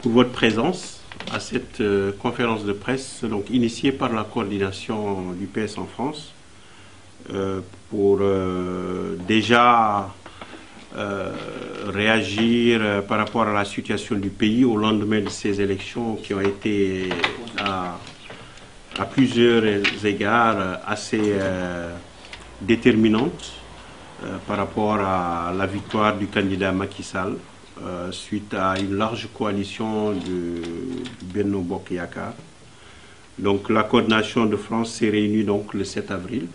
Pour votre présence à cette conférence de presse donc initiée par la coordination du PS en France pour déjà réagir par rapport à la situation du pays au lendemain de ces élections qui ont été à plusieurs égards assez déterminantes par rapport à la victoire du candidat Macky Sall suite à une large coalition de Benno Bokk Yakaar. Donc la coordination de France s'est réunie donc le 7 avril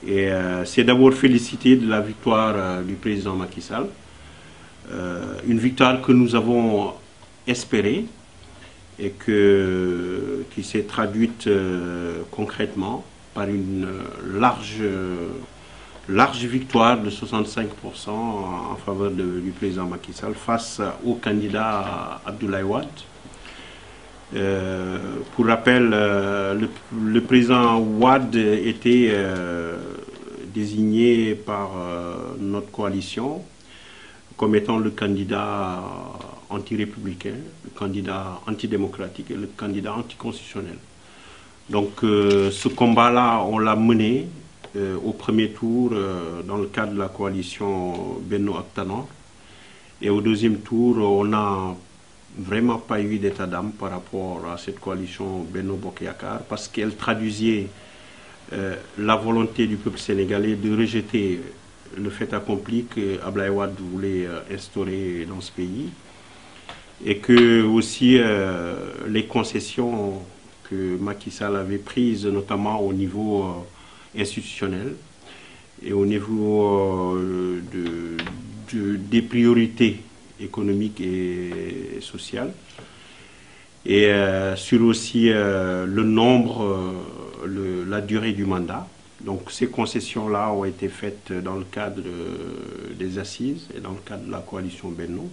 et c'est d'abord féliciter de la victoire du président Macky Sall, une victoire que nous avons espérée et qui s'est traduite concrètement par une large victoire de 65% en faveur du président Macky Sall face au candidat Abdoulaye Wade. Pour rappel, le président Wade était désigné par notre coalition comme étant le candidat anti-républicain, le candidat antidémocratique et le candidat anticonstitutionnel. Donc ce combat-là, on l'a mené au premier tour dans le cadre de la coalition Benno ak Tanor, et au deuxième tour on n'a vraiment pas eu d'état d'âme par rapport à cette coalition Benno Bokk Yakaar parce qu'elle traduisait la volonté du peuple sénégalais de rejeter le fait accompli que Abdoulaye Wade voulait instaurer dans ce pays, et que aussi les concessions que Macky Sall avait prises notamment au niveau institutionnel et au niveau des priorités économiques et sociales, et sur aussi le nombre, la durée du mandat. Donc ces concessions-là ont été faites dans le cadre des assises et dans le cadre de la coalition Benno.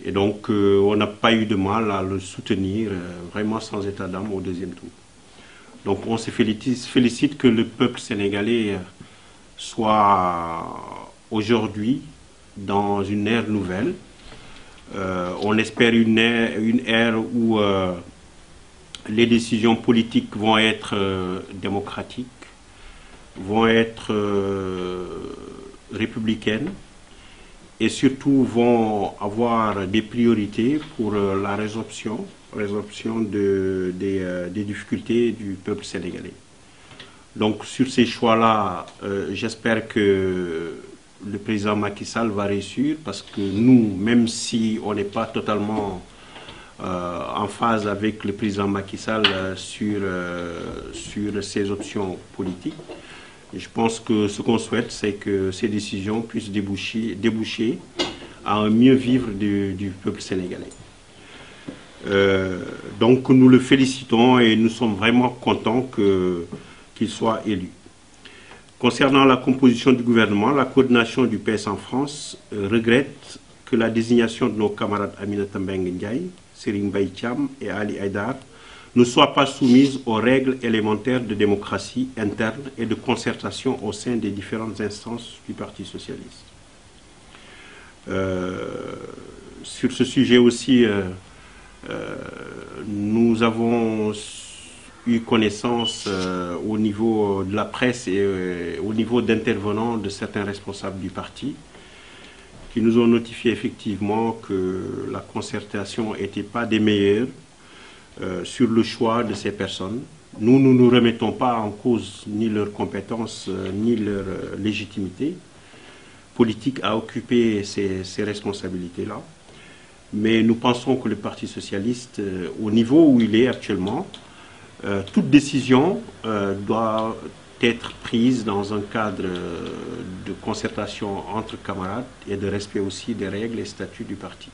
Et donc on n'a pas eu de mal à le soutenir vraiment sans état d'âme au deuxième tour. Donc on se félicite que le peuple sénégalais soit aujourd'hui dans une ère nouvelle. On espère une ère où les décisions politiques vont être démocratiques, vont être républicaines et surtout vont avoir des priorités pour la résorption des difficultés du peuple sénégalais. Donc sur ces choix-là, j'espère que le président Macky Sall va réussir, parce que nous, même si on n'est pas totalement en phase avec le président Macky Sall sur ces options politiques, je pense que ce qu'on souhaite, c'est que ces décisions puissent déboucher à un mieux vivre du peuple sénégalais. Donc nous le félicitons et nous sommes vraiment contents qu'il soit élu. Concernant la composition du gouvernement, la coordination du PS en France regrette que la désignation de nos camarades Aminata Mbengue Ndiaye, Serigne Mbaye Thiam et Ali Haïdar ne soit pas soumise aux règles élémentaires de démocratie interne et de concertation au sein des différentes instances du Parti socialiste. Sur ce sujet aussi, nous avons eu connaissance au niveau de la presse et au niveau d'intervenants de certains responsables du parti qui nous ont notifié effectivement que la concertation n'était pas des meilleures sur le choix de ces personnes. Nous ne remettons pas en cause ni leurs compétences ni leur légitimité politique à occuper ces responsabilités-là. Mais nous pensons que le Parti socialiste, au niveau où il est actuellement, toute décision doit être prise dans un cadre de concertation entre camarades et de respect aussi des règles et statuts du parti.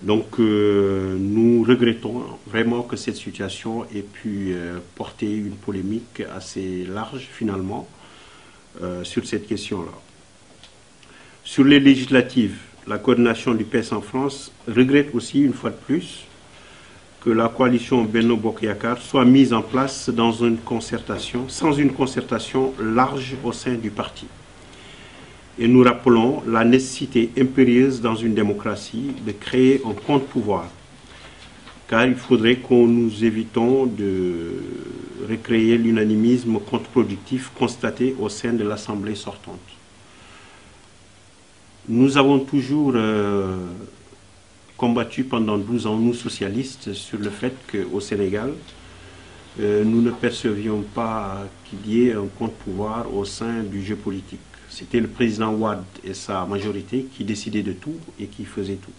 Donc nous regrettons vraiment que cette situation ait pu porter une polémique assez large finalement sur cette question-là. Sur les législatives, la coordination du PS en France regrette aussi une fois de plus que la coalition Benno Bokk Yakaar soit mise en place sans une concertation large au sein du parti. et nous rappelons la nécessité impérieuse dans une démocratie de créer un contre-pouvoir, car il faudrait que nous évitons de recréer l'unanimisme contre-productif constaté au sein de l'Assemblée sortante. Nous avons toujours combattu pendant 12 ans, nous socialistes, sur le fait qu'au Sénégal, nous ne percevions pas qu'il y ait un contre-pouvoir au sein du jeu politique. C'était le président Wade et sa majorité qui décidaient de tout et qui faisaient tout.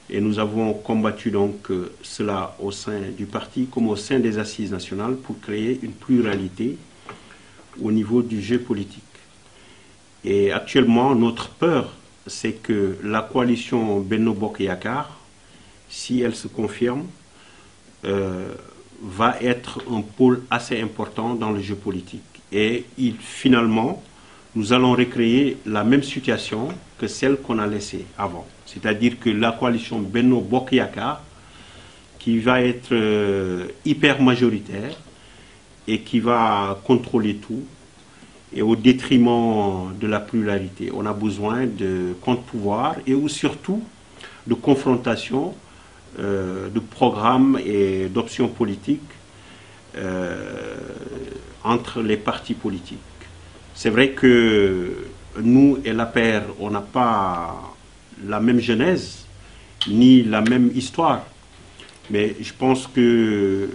Et nous avons combattu donc cela au sein du parti comme au sein des assises nationales pour créer une pluralité au niveau du jeu politique. Et actuellement, notre peur, c'est que la coalition Benno Bokk Yakaar, si elle se confirme, va être un pôle assez important dans le jeu politique. Et finalement, nous allons recréer la même situation que celle qu'on a laissée avant. C'est-à-dire que la coalition Benno Bokk Yakaar, qui va être hyper majoritaire et qui va contrôler tout, et au détriment de la pluralité. On a besoin de contre-pouvoir et surtout de confrontation, de programmes et d'options politiques entre les partis politiques. C'est vrai que nous et l'APR, on n'a pas la même genèse, ni la même histoire. Mais je pense que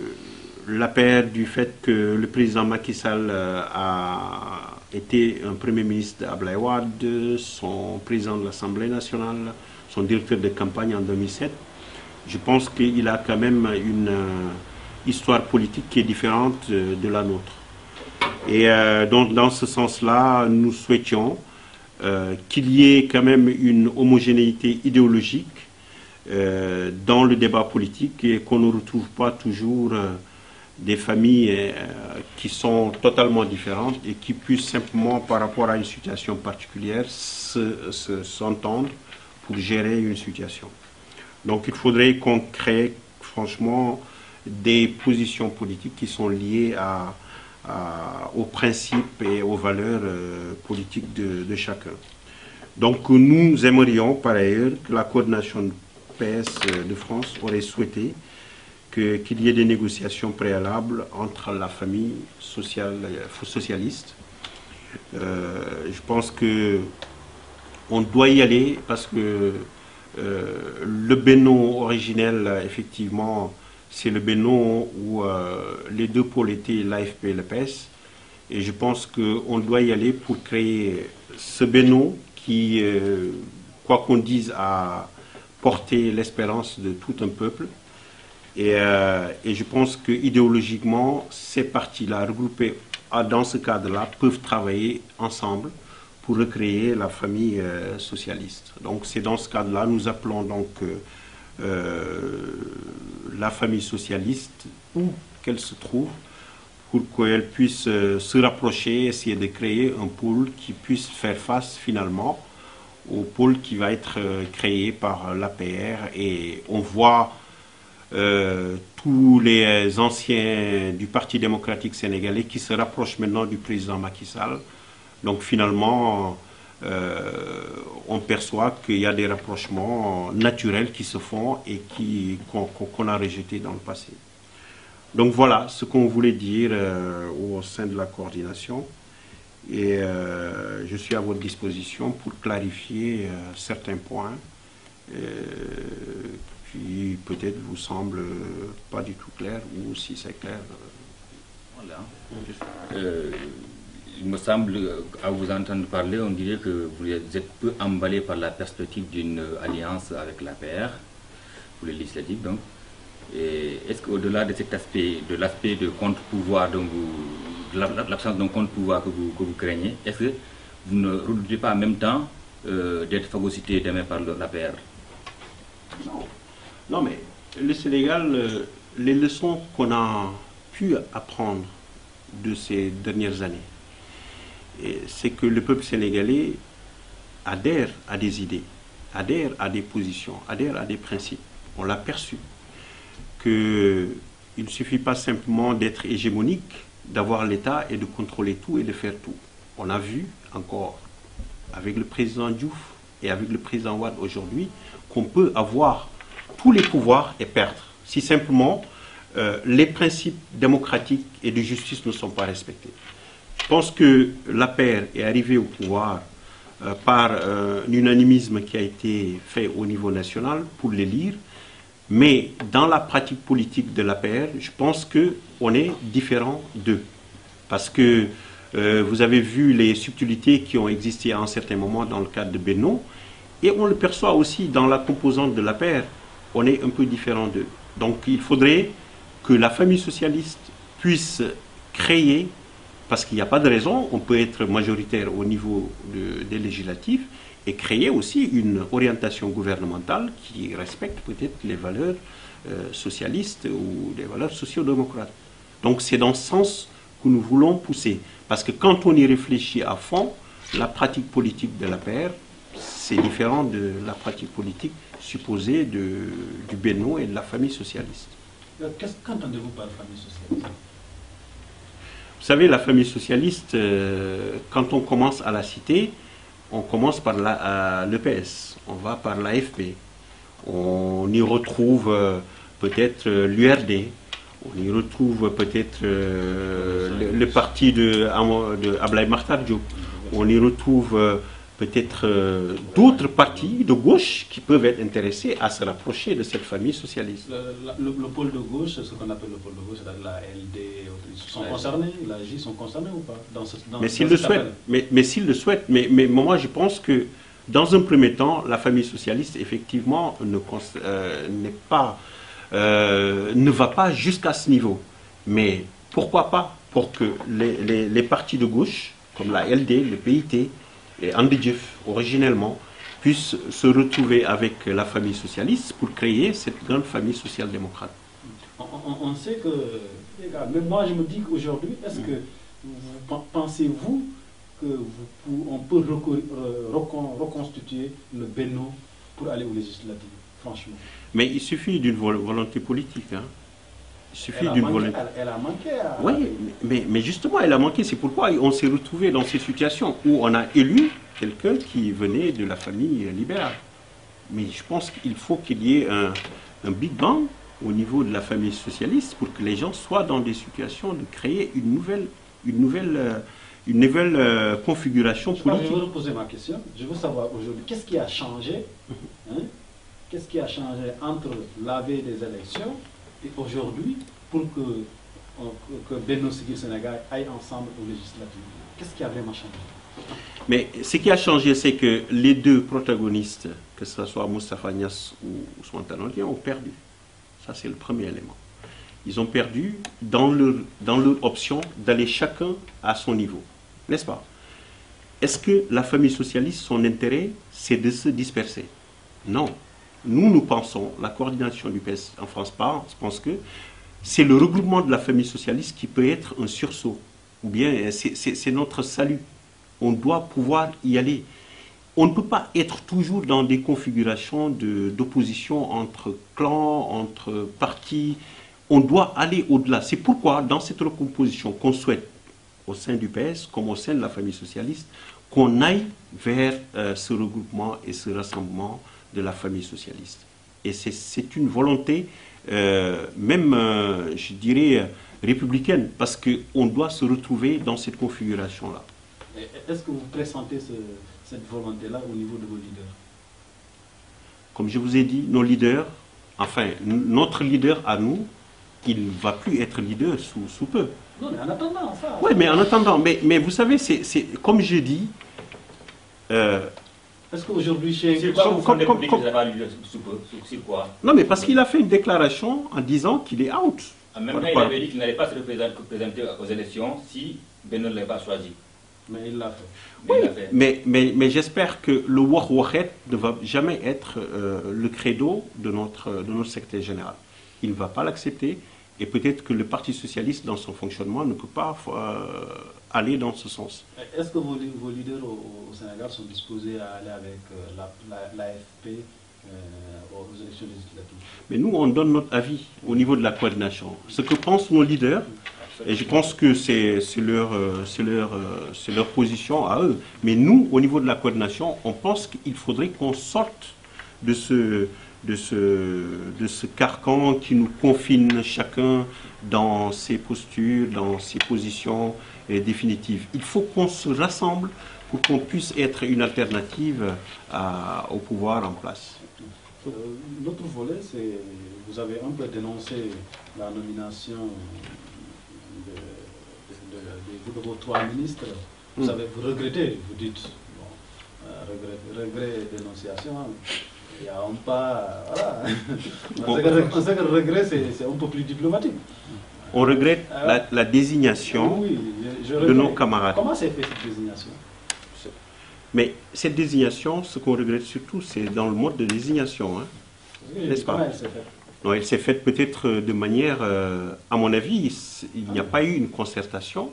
l'APR, du fait que le président Macky Sall a été un premier ministre d'Abdoulaye Wade, son président de l'Assemblée nationale, son directeur de campagne en 2007, je pense qu'il a quand même une histoire politique qui est différente de la nôtre. Et donc dans ce sens-là, nous souhaitions qu'il y ait quand même une homogénéité idéologique dans le débat politique et qu'on ne retrouve pas toujours des familles qui sont totalement différentes et qui puissent simplement, par rapport à une situation particulière, s'entendre pour gérer une situation. Donc il faudrait qu'on crée franchement des positions politiques qui sont liées aux principes et aux valeurs politiques de chacun. Donc nous aimerions par ailleurs que la coordination PS de France aurait souhaité qu'il y ait des négociations préalables entre la famille socialiste. Je pense qu'on doit y aller parce que le Benno originel, effectivement, c'est le Benno où les deux pôles étaient l'AFP et le PS. Et je pense qu'on doit y aller pour créer ce Benno qui, quoi qu'on dise, a porté l'espérance de tout un peuple. Et je pense que idéologiquement, ces partis-là, regroupés dans ce cadre-là, peuvent travailler ensemble pour recréer la famille socialiste. Donc c'est dans ce cadre-là, nous appelons donc la famille socialiste, où qu'elle se trouve, pour qu'elle puisse se rapprocher, essayer de créer un pôle qui puisse faire face finalement au pôle qui va être créé par l'APR. Et on voit tous les anciens du Parti démocratique sénégalais qui se rapprochent maintenant du président Macky Sall. Donc finalement, on perçoit qu'il y a des rapprochements naturels qui se font et qu'on a rejetés dans le passé. Donc voilà ce qu'on voulait dire au sein de la coordination. Et je suis à votre disposition pour clarifier certains points qui peut-être vous semblent pas du tout clairs, ou si c'est clair. Voilà. Il me semble, à vous entendre parler, on dirait que vous êtes peu emballé par la perspective d'une alliance avec l'APR pour les législatives. Donc, est-ce qu'au-delà de cet aspect, de l'aspect de contre-pouvoir, de l'absence d'un contre-pouvoir que vous craignez, est-ce que vous ne redoutez pas en même temps d'être phagocyté demain par l'APR? Non. Non, mais le Sénégal, les leçons qu'on a pu apprendre de ces dernières années, c'est que le peuple sénégalais adhère à des idées, adhère à des positions, adhère à des principes. On l'a perçu qu'il ne suffit pas simplement d'être hégémonique, d'avoir l'État et de contrôler tout et de faire tout. On a vu encore avec le président Diouf et avec le président Wade aujourd'hui, qu'on peut avoir tous les pouvoirs et perdre. Si simplement les principes démocratiques et de justice ne sont pas respectés. Je pense que l'APR est arrivé au pouvoir par un unanimisme qui a été fait au niveau national pour l'élire, mais dans la pratique politique de l'APR, je pense qu'on est différent d'eux. Parce que vous avez vu les subtilités qui ont existé à un certain moment dans le cadre de Benno, et on le perçoit aussi dans la composante de l'APR. On est un peu différent d'eux. Donc il faudrait que la famille socialiste puisse créer, parce qu'il n'y a pas de raison, on peut être majoritaire au niveau des législatifs, et créer aussi une orientation gouvernementale qui respecte peut-être les valeurs socialistes ou les valeurs sociodémocrates. Donc c'est dans ce sens que nous voulons pousser. Parce que quand on y réfléchit à fond, la pratique politique de l'APR, c'est différent de la pratique politique supposée du Benno et de la famille socialiste. Qu'entendez-vous par famille socialiste? Vous savez, la famille socialiste, quand on commence à la citer, on commence par l'EPS, on va par l'AFP, on y retrouve peut-être l'URD, on y retrouve peut-être le parti de Ablaye Makhtar Diop, on y retrouve peut-être d'autres partis de gauche qui peuvent être intéressés à se rapprocher de cette famille socialiste. Le pôle de gauche, ce qu'on appelle le pôle de gauche, c'est-à-dire la LD, ils sont concernés, la J sont concernés ou pas mais s'ils le souhaitent, mais s'ils le souhaitent, mais moi je pense que dans un premier temps, la famille socialiste effectivement ne va pas jusqu'à ce niveau. Mais pourquoi pas pour que les partis de gauche, comme la LD, le PIT, et Andedjef, originellement, puissent se retrouver avec la famille socialiste pour créer cette grande famille social-démocrate. On sait que, mais moi je me dis qu'aujourd'hui, est-ce que pensez-vous qu'on peut reconstituer le Benno pour aller aux législatives, franchement? Mais il suffit d'une volonté politique. Hein. Il suffit d'une volonté. Elle a manqué. Oui, mais justement, elle a manqué. C'est pourquoi on s'est retrouvé dans ces situations où on a élu quelqu'un qui venait de la famille libérale. Mais je pense qu'il faut qu'il y ait un big bang au niveau de la famille socialiste pour que les gens soient dans des situations de créer une nouvelle configuration politique. Je vais reposer ma question. Je veux savoir aujourd'hui, qu'est-ce qui a changé qu'est-ce qui a changé entre la veille des élections et aujourd'hui pour que Benno Siggil Sénégal aille ensemble aux législatives? Qu'est-ce qui a vraiment changé? Mais ce qui a changé, c'est que les deux protagonistes, que ce soit Moustapha Niasse ou Ousmane Tanor Dieng, ont perdu. Ça, c'est le premier élément. Ils ont perdu dans leur option d'aller chacun à son niveau. N'est-ce pas? Est-ce que la famille socialiste, son intérêt, c'est de se disperser? Non. Nous pensons, la coordination du PS en France pense que c'est le regroupement de la famille socialiste qui peut être un sursaut. Ou bien c'est notre salut. On doit pouvoir y aller. On ne peut pas être toujours dans des configurations d'opposition entre clans, entre partis. On doit aller au-delà. C'est pourquoi, dans cette recomposition qu'on souhaite au sein du PS, comme au sein de la famille socialiste, qu'on aille vers ce regroupement et ce rassemblement de la famille socialiste. Et c'est une volonté, je dirais, républicaine, parce qu'on doit se retrouver dans cette configuration-là. Est-ce que vous pressentez cette volonté-là au niveau de vos leaders? Comme je vous ai dit, nos leaders, enfin, notre leader à nous, il ne va plus être leader sous peu. Non, mais en attendant, ça... Oui, mais en attendant, mais vous savez, c'est comme je dis... Est-ce qu'aujourd'hui, chez... C'est quoi vous fondez public que vous avez leader sous peu? Sur quoi? Non, mais parce qu'il a fait une déclaration en disant qu'il est out. En même temps, il avait dit qu'il n'allait pas se représenter aux élections si Benno ne l'avait pas choisi. Mais il l'a fait. Oui, mais j'espère que le wah-wahet ne va jamais être le credo de notre secrétaire général. Il ne va pas l'accepter et peut-être que le Parti socialiste, dans son fonctionnement, ne peut pas aller dans ce sens. Est-ce que vos leaders au Sénégal sont disposés à aller avec l'AFP aux élections législatives? Mais nous, on donne notre avis au niveau de la coordination. Ce que pensent nos leaders, Et je pense que c'est leur position à eux. Mais nous, au niveau de la coordination, on pense qu'il faudrait qu'on sorte de ce carcan qui nous confine chacun dans ses postures, dans ses positions définitives. Il faut qu'on se rassemble pour qu'on puisse être une alternative au pouvoir en place. L'autre volet, c'est vous avez un peu dénoncé la nomination de vos 3 ministres. Vous regrettez, vous dites, bon, regret et dénonciation. Il y a un pas, voilà. On sait que le regret, c'est un peu plus diplomatique. On regrette la désignation de nos camarades. Comment s'est fait cette désignation? Mais cette désignation, ce qu'on regrette surtout, c'est dans le mode de désignation, hein, n'est-ce pas? Comment elle s'est faite? Non, elle s'est faite peut-être de manière, à mon avis, il n'y a pas eu une concertation.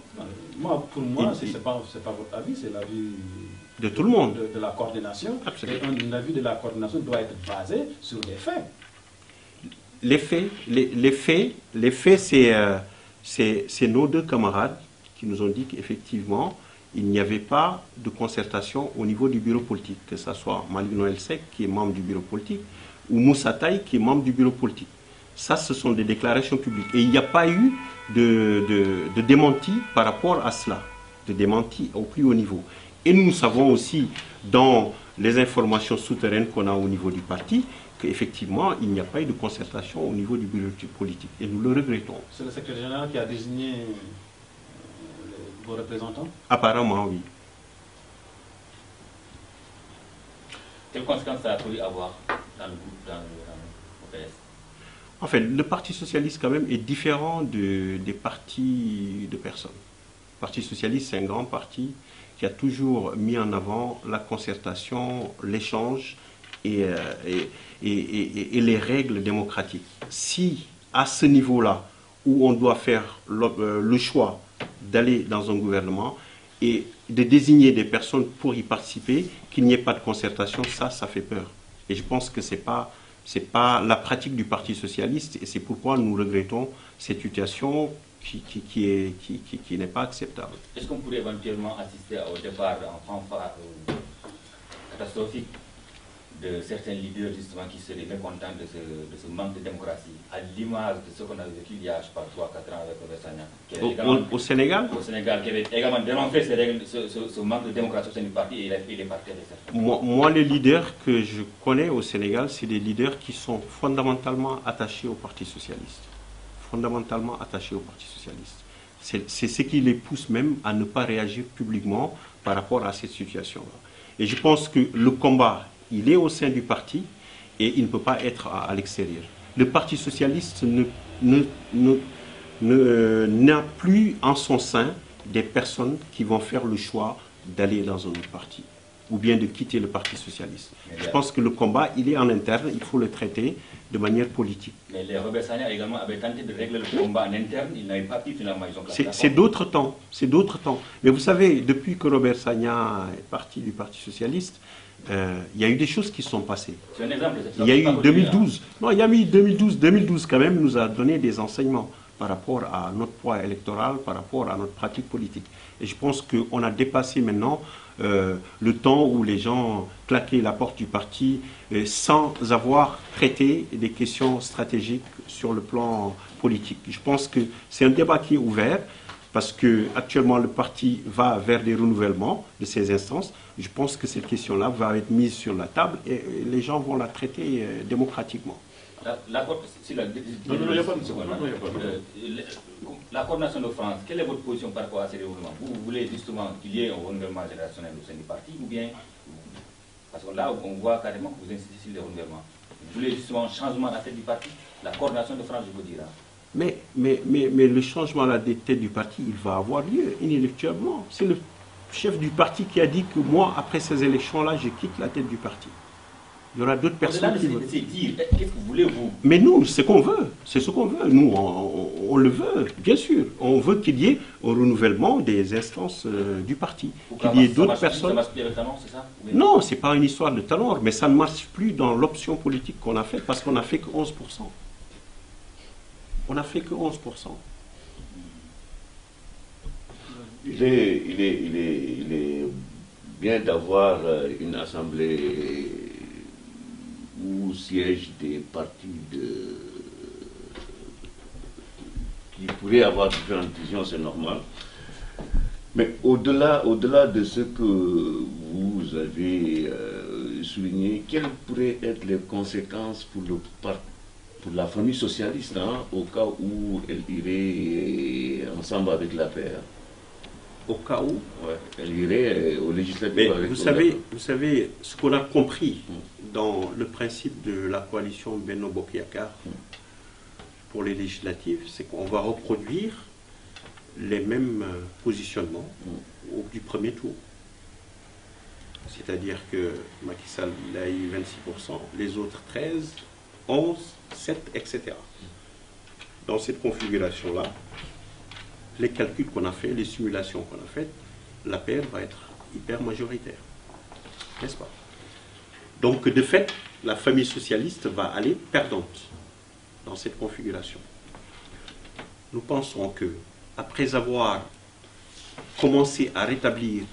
Pour moi, ce n'est pas votre avis, c'est l'avis de tout le monde. De la coordination. Absolument. Et un avis de la coordination doit être basé sur des faits. Les faits, c'est nos 2 camarades qui nous ont dit qu'effectivement, il n'y avait pas de concertation au niveau du bureau politique, que ce soit Malick Noël Seck, qui est membre du bureau politique, ou Moussa Taye, qui est membre du bureau politique. Ça, ce sont des déclarations publiques. Et il n'y a pas eu de démenti par rapport à cela, de démenti au plus haut niveau. Et nous savons aussi, dans les informations souterraines qu'on a au niveau du parti, qu'effectivement, il n'y a pas eu de concertation au niveau du bureau politique. Et nous le regrettons. C'est le secrétaire général qui a désigné vos représentants? Apparemment, oui. Quelles conséquences ça a pu avoir dans le groupe, dans le PS? En fait, le Parti socialiste, quand même, est différent des partis de personnes. Le Parti socialiste, c'est un grand parti qui a toujours mis en avant la concertation, l'échange et les règles démocratiques. Si, à ce niveau-là, où on doit faire le choix d'aller dans un gouvernement et de désigner des personnes pour y participer, qu'il n'y ait pas de concertation, ça fait peur. Et je pense que ce n'est pas la pratique du Parti socialiste, et c'est pourquoi nous regrettons cette situation qui n'est pas acceptable. Est-ce qu'on pourrait éventuellement assister au départ en fanfare catastrophique de certains leaders justement qui seraient mécontents de ce manque de démocratie, à l'image de ce qu'on a vécu il y a, je sais pas, 3-4 ans avec Robert Sagna, au Sénégal? Au Sénégal, qui avait également dénoncé ce manque de démocratie au sein du parti et il est parti avec ça. Moi, les leaders que je connais au Sénégal, c'est des leaders qui sont fondamentalement attachés au Parti socialiste. Fondamentalement attachés au Parti socialiste. C'est ce qui les pousse même à ne pas réagir publiquement par rapport à cette situation-là. Et je pense que le combat, il est au sein du parti et il ne peut pas être à l'extérieur. Le Parti socialiste n'a plus en son sein des personnes qui vont faire le choix d'aller dans un autre parti ou bien de quitter le Parti socialiste. Je pense que le combat, il est en interne, il faut le traiter de manière politique. Mais les Robert Sagna également avaient tenté de régler le combat en interne, ils n'avaient pas pu finalement. C'est d'autres temps, c'est d'autres temps. Mais vous savez, depuis que Robert Sagna est parti du Parti socialiste, il y a eu des choses qui se sont passées. C'est un exemple. Il y a eu 2012. Non, il y a eu 2012. 2012 quand même nous a donné des enseignements par rapport à notre poids électoral, par rapport à notre pratique politique. Et je pense qu'on a dépassé maintenant le temps où les gens claquaient la porte du parti sans avoir traité des questions stratégiques sur le plan politique. Je pense que c'est un débat qui est ouvert parce qu'actuellement le parti va vers des renouvellements de ses instances. Je pense que cette question-là va être mise sur la table et les gens vont la traiter démocratiquement. La coordination de France, quelle est votre position par rapport à ces renouvellements? Vous voulez justement qu'il y ait un renouvellement générationnel au sein du parti ou bien, parce que là on voit carrément que vous insistez sur les renouvellements. Vous voulez justement un changement à la tête du parti? La coordination de France, je vous dirais. Mais le changement à la tête du parti, il va avoir lieu inéluctablement. C'est le chef du parti qui a dit que moi, après ces élections-là, je quitte la tête du parti. Il y aura d'autres personnes qui veulent. Qu'est-ce que voulez-vous? Mais nous, c'est ce qu'on veut. C'est ce qu'on veut. Nous, on le veut, bien sûr. On veut qu'il y ait un renouvellement des instances du parti. Qu'il y ait d'autres personnes. Ça marche plus avec talent, c'est ça? Non, ce n'est pas une histoire de talent, mais ça ne marche plus dans l'option politique qu'on a faite parce qu'on n'a fait que 11%. On n'a fait que 11%. Il est bien d'avoir une assemblée où siègent des partis qui pourraient avoir différentes visions, c'est normal. Mais au-delà de ce que vous avez souligné, quelles pourraient être les conséquences pour la famille socialiste, hein, au cas où elle irait ensemble avec l'APR? Au cas où. Ouais, elle irait au législatif. Mais avec vous savez, ce qu'on a compris dans le principe de la coalition Benno Bokk Yakaar pour les législatives, c'est qu'on va reproduire les mêmes positionnements du premier tour. C'est-à-dire que Macky Sall il a eu 26%, les autres 13, 11, 7, etc. Dans cette configuration-là, les calculs qu'on a faits, les simulations qu'on a faites, l'APR va être hyper majoritaire. N'est-ce pas? Donc, de fait, la famille socialiste va aller perdante dans cette configuration. Nous pensons que, après avoir commencé à rétablir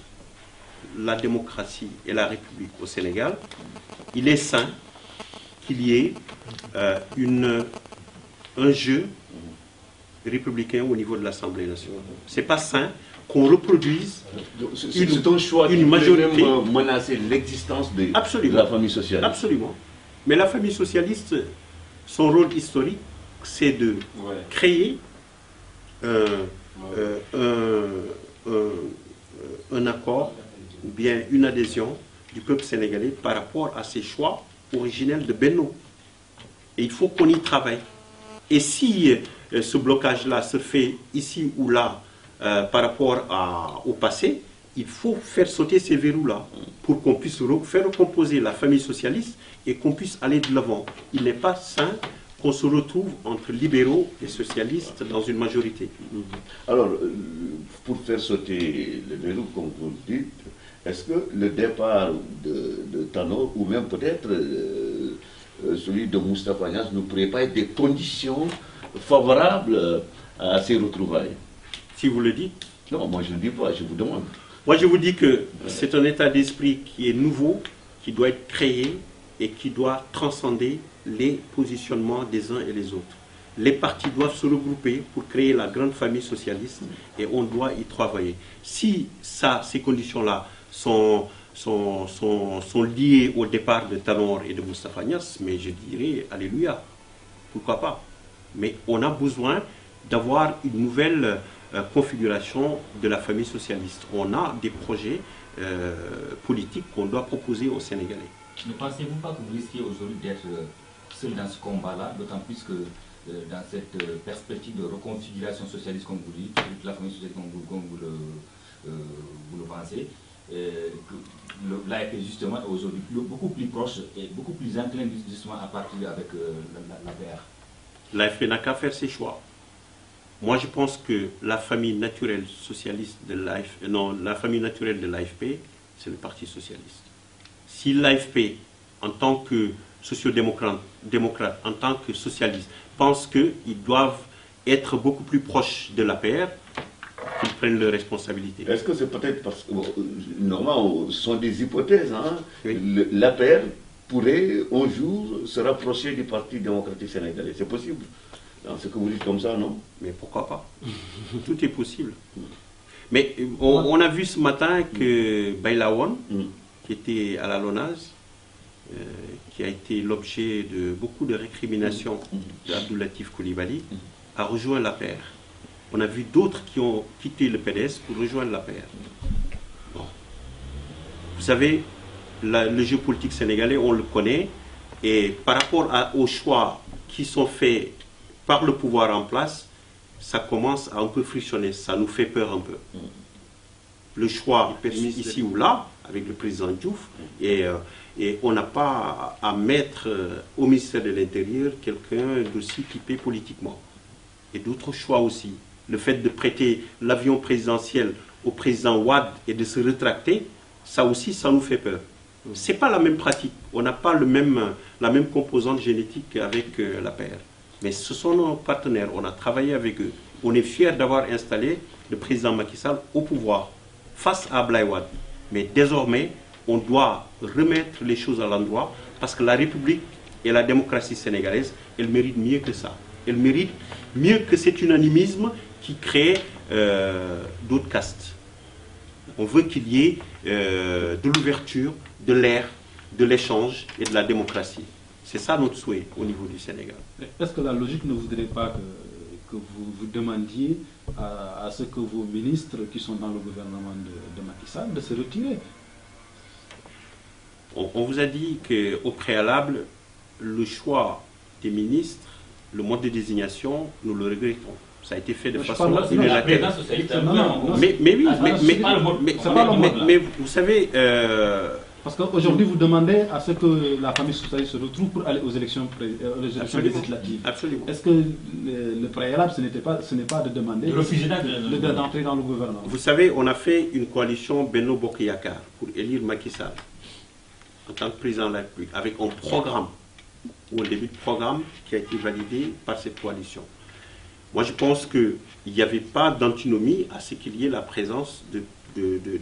la démocratie et la République au Sénégal, il est sain qu'il y ait un jeu républicain au niveau de l'Assemblée nationale. C'est pas sain qu'on reproduise c'est un choix une qui majorité peut même menacer l'existence de la famille socialiste. Absolument. Mais la famille socialiste, son rôle historique, c'est de créer un accord ou bien une adhésion du peuple sénégalais par rapport à ses choix originels de Benno. Et il faut qu'on y travaille. Et si ce blocage-là se fait ici ou là par rapport au passé, il faut faire sauter ces verrous-là pour qu'on puisse faire recomposer la famille socialiste et qu'on puisse aller de l'avant. Il n'est pas sain qu'on se retrouve entre libéraux et socialistes dans une majorité. Alors, pour faire sauter le verrou, comme vous le dites, est-ce que le départ de Tanor, ou même peut-être celui de Moustapha Niasse, ne pourrait pas être des conditions favorables à ces retrouvailles? Si vous le dites. Non, moi je ne dis pas, je vous demande. Moi je vous dis que c'est un état d'esprit qui est nouveau, qui doit être créé et qui doit transcender les positionnements des uns et les autres. Les partis doivent se regrouper pour créer la grande famille socialiste et on doit y travailler. Si ces conditions-là sont liées au départ de Tanor et de Moustapha Niasse, mais je dirais alléluia, pourquoi pas. Mais on a besoin d'avoir une nouvelle configuration de la famille socialiste. On a des projets politiques qu'on doit proposer aux Sénégalais. Ne pensez-vous pas que vous risquez aujourd'hui d'être seul dans ce combat-là, d'autant plus que dans cette perspective de reconfiguration socialiste, comme vous dites, la famille socialiste comme vous le pensez, que l'AFP justement est aujourd'hui beaucoup plus proche et beaucoup plus enclin justement à partir avec l'APR? L'AFP n'a qu'à faire ses choix. Moi, je pense que la famille naturelle socialiste de l'AFP, non, la famille naturelle de l'AFP, c'est le Parti socialiste. Si l'AFP, en tant que sociodémocrate, en tant que socialiste, pense qu'ils doivent être beaucoup plus proches de l'APR, qu'ils prennent leurs responsabilités. Est-ce que c'est peut-être parce que, normalement, ce sont des hypothèses, hein? Oui. L'APR pourrait un jour se rapprocher du Parti démocratique sénégalais. C'est possible? Dans ce que vous dites comme ça, non? Mais pourquoi pas? Tout est possible. Mais on a vu ce matin que Baïlawan, qui était à la LONASE, qui a été l'objet de beaucoup de récriminations d'Abdou Latif Coulibaly, a rejoint l'APR. On a vu d'autres qui ont quitté le PDS pour rejoindre l'APR. Bon. Vous savez, le jeu politique sénégalais, on le connaît, et par rapport aux choix qui sont faits par le pouvoir en place, ça commence à un peu frictionner, ça nous fait peur un peu. Le choix ici ou là, avec le président Diouf, et on n'a pas à mettre au ministère de l'Intérieur quelqu'un d'aussi typé politiquement. Et d'autres choix aussi. Le fait de prêter l'avion présidentiel au président Wade et de se rétracter, ça aussi, ça nous fait peur. Ce n'est pas la même pratique. On n'a pas la même composante génétique avec l'APR. Mais ce sont nos partenaires. On a travaillé avec eux. on est fiers d'avoir installé le président Macky Sall au pouvoir face à Abdoulaye Wade. Mais désormais, on doit remettre les choses à l'endroit parce que la République et la démocratie sénégalaise, elles méritent mieux que ça. Elles méritent mieux que cet unanimisme qui crée d'autres castes. On veut qu'il y ait de l'ouverture, de l'air, de l'échange et de la démocratie. C'est ça notre souhait au niveau du Sénégal. Est-ce que la logique ne voudrait pas que vous demandiez à ce que vos ministres qui sont dans le gouvernement de Macky Sall de se retirer? On vous a dit qu'au préalable, le choix des ministres, le mode de désignation, nous le regrettons. Ça a été fait de façon unilatérale. Mais vous savez... Parce qu'aujourd'hui, vous demandez à ce que la famille socialiste se retrouve pour aller aux élections législatives. Absolument. Est-ce que le préalable, ce n'est pas de demander d'entrer dans le gouvernement? Vous savez, on a fait une coalition Benno Bokk Yakaar pour élire Macky Sall en tant que président de la République, avec un programme, ou un début de programme qui a été validé par cette coalition. Moi, je pense qu'il n'y avait pas d'antinomie à ce qu'il y ait la présence de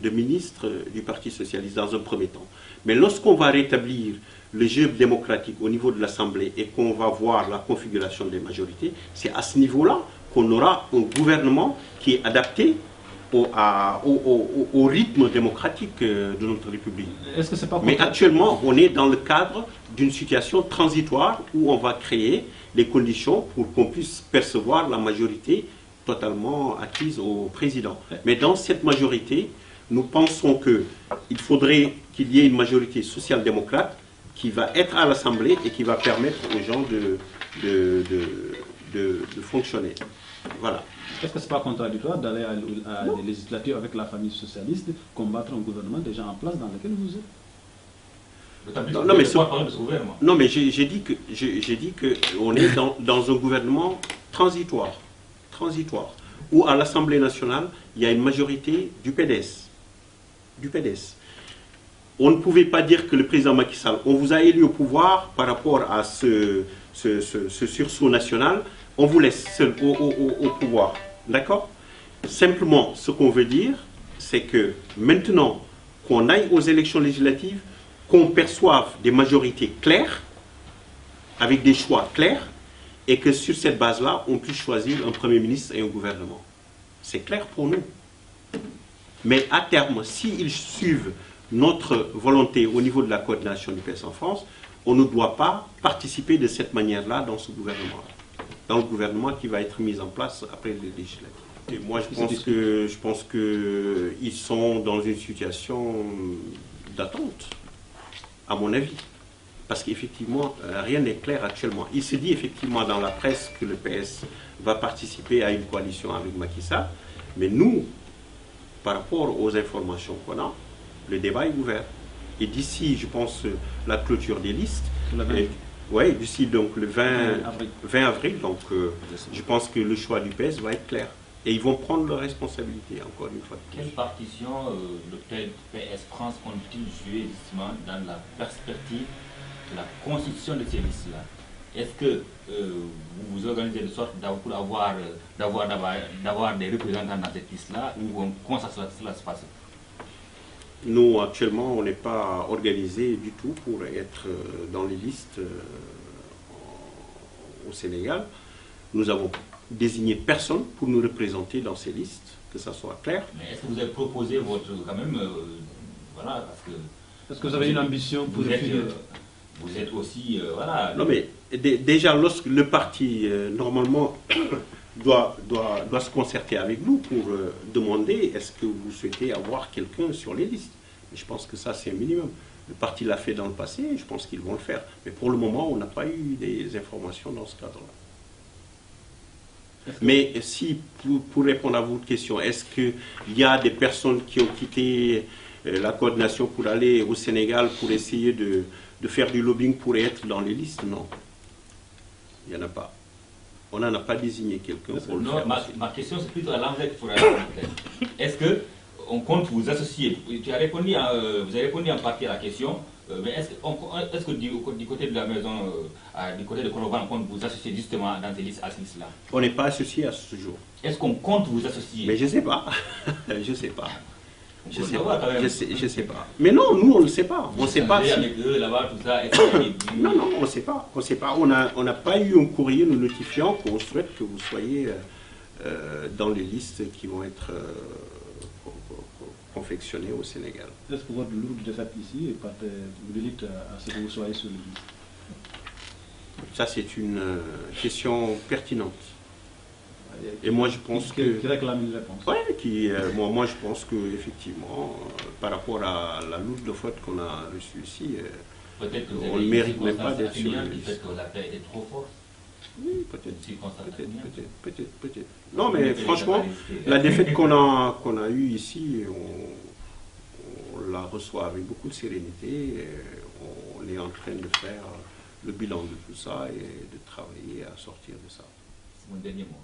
ministres du Parti socialiste dans un premier temps. Mais lorsqu'on va rétablir le jeu démocratique au niveau de l'Assemblée et qu'on va voir la configuration des majorités, c'est à ce niveau-là qu'on aura un gouvernement qui est adapté au rythme démocratique de notre République. Mais actuellement, on est dans le cadre d'une situation transitoire où on va créer les conditions pour qu'on puisse percevoir la majorité totalement acquise au président. Mais dans cette majorité, nous pensons qu'il faudrait qu'il y ait une majorité social-démocrate qui va être à l'Assemblée et qui va permettre aux gens de fonctionner. Voilà. Est-ce que ce n'est pas contradictoire d'aller à des législatives avec la famille socialiste, combattre un gouvernement déjà en place dans lequel vous êtes? Non, mais j'ai dit qu'on est dans un gouvernement transitoire, où à l'Assemblée nationale, il y a une majorité du PDS. On ne pouvait pas dire que le président Macky Sall, on vous a élu au pouvoir par rapport à ce sursaut national, on vous laisse seul au pouvoir. D'accord? Simplement, ce qu'on veut dire, c'est que maintenant qu'on aille aux élections législatives, qu'on perçoive des majorités claires, avec des choix clairs, et que sur cette base-là, on puisse choisir un Premier ministre et un gouvernement. C'est clair pour nous. Mais à terme, s'ils suivent notre volonté au niveau de la coordination du PS en France, on ne doit pas participer de cette manière-là dans ce gouvernement, dans le gouvernement qui va être mis en place après les législatives. Et moi, je pense qu'ils sont dans une situation d'attente, à mon avis. Parce qu'effectivement, rien n'est clair actuellement. Il se dit effectivement dans la presse que le PS va participer à une coalition avec Macky Sall, mais nous, par rapport aux informations qu'on a, le débat est ouvert. Et d'ici, je pense, la clôture des listes, d'ici donc le 20 avril, donc je pense que le choix du PS va être clair. Et ils vont prendre leurs responsabilités, encore une fois. Quelle partition le PS France compte-t-il jouer justement dans la perspective de la constitution de ces listes-là? Est-ce que vous vous organisez de sorte pour d'avoir des représentants dans cette liste-là, ou comment cela se passe? Nous, actuellement, on n'est pas organisé du tout pour être dans les listes au Sénégal. Nous avons désigné personne pour nous représenter dans ces listes, que ça soit clair. Mais est-ce que vous avez proposé votre... quand même, voilà, parce que... Est-ce que vous avez une ambition pour... Vous êtes aussi... voilà... Non, mais déjà, lorsque le parti, normalement, doit se concerter avec nous pour demander est-ce que vous souhaitez avoir quelqu'un sur les listes. Et je pense que ça, c'est un minimum. Le parti l'a fait dans le passé, je pense qu'ils vont le faire. Mais pour le moment, on n'a pas eu des informations dans ce cadre-là. Mais si, pour répondre à votre question, est-ce qu'il y a des personnes qui ont quitté la coordination pour aller au Sénégal pour essayer de faire du lobbying pour être dans les listes? Non. Il n'y en a pas. On n'en a pas désigné quelqu'un pour le faire. Ma question, c'est plutôt à l'envers qu'il faudra répondre. Est-ce qu'on compte vous associer? Vous avez répondu en partie à la question Mais est-ce que du côté de la maison, du côté de Koloban, on compte vous associer justement dans ces listes à ces listes-là? On n'est pas associé à ce jour. Est-ce qu'on compte vous associer? Mais je ne sais pas. Je ne sais pas. Je sais pas. Quand même. Je sais pas. Mais non, nous, on ne le sait pas. On ne sait pas. Avec eux, là-bas, tout ça, Non, non, on ne sait pas. On sait pas. On n'a pas eu un courrier nous notifiant qu'on souhaite que vous soyez dans les listes qui vont être confectionnées au Sénégal. Est-ce que votre lourde défaite ici vous dites à ce que vous soyez sur les listes? Ça, c'est une question pertinente. Et moi, je pense que... Qui réclame une réponse. Oui, moi, je pense qu'effectivement, par rapport à la lourde faute qu'on a reçue ici, on ne mérite même pas d'être sur les listes. Peut-être que la paix est trop forte. Oui, peut-être. Non, mais franchement, la défaite qu'on a eue ici, on la reçoit avec beaucoup de sérénité. On est en train de faire le bilan de tout ça et de travailler à sortir de ça. C'est mon dernier mot.